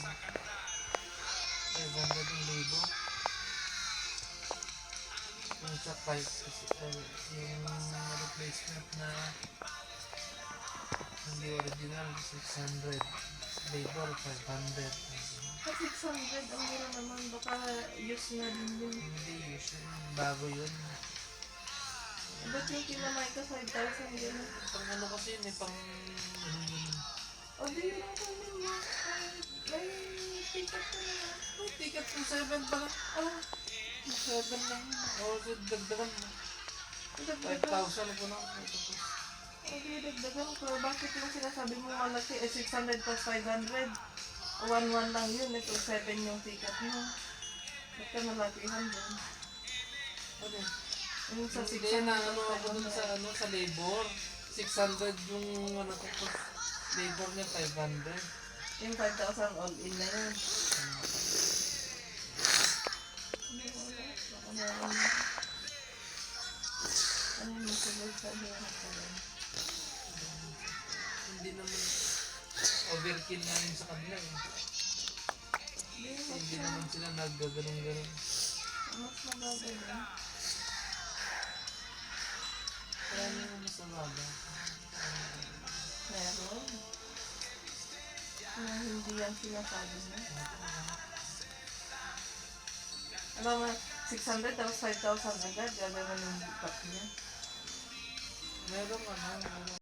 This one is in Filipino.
500 ang libo. Yung sa 5 kasi yung replacement na hindi original 600, labor 500. Sa 600, ang mura naman. Baka use na din yun. Hindi use yun, bago yun. Ba't yung kinamay ka 5,000 gano'n? Pang ano kasi yun pang O di yun lang kami mo. May ticket ka na. oh, ticket ng 7 pala. 7 lang yun. O, dagdagan mo. Dagdagan. 5,000 po na. Okay, dagdagan ko. Bakit yung sinasabi mo malaki? 600 plus 500. 1,1 lang yun. Ito 7 yung ticket mo. Ba't ka malakihan dun? Ano? Yung sa Hindi 600 na plus ano ako dun 500. sa sa labor. 600 yung ano ko po. Labor niya 500. Yung 5,000 all in na yun. Ano yung masuloy sa doon? Hindi naman overkill na yun sa kanila eh. Hindi naman sila naggaganong-ganon. Mas magaganda. Kaya naman mas mababa. Meron. Na hindi yan sinasabi mo. Alam mo, 600 tapos 5,000 agad. Gagawin yung bukat niya. Meron ano,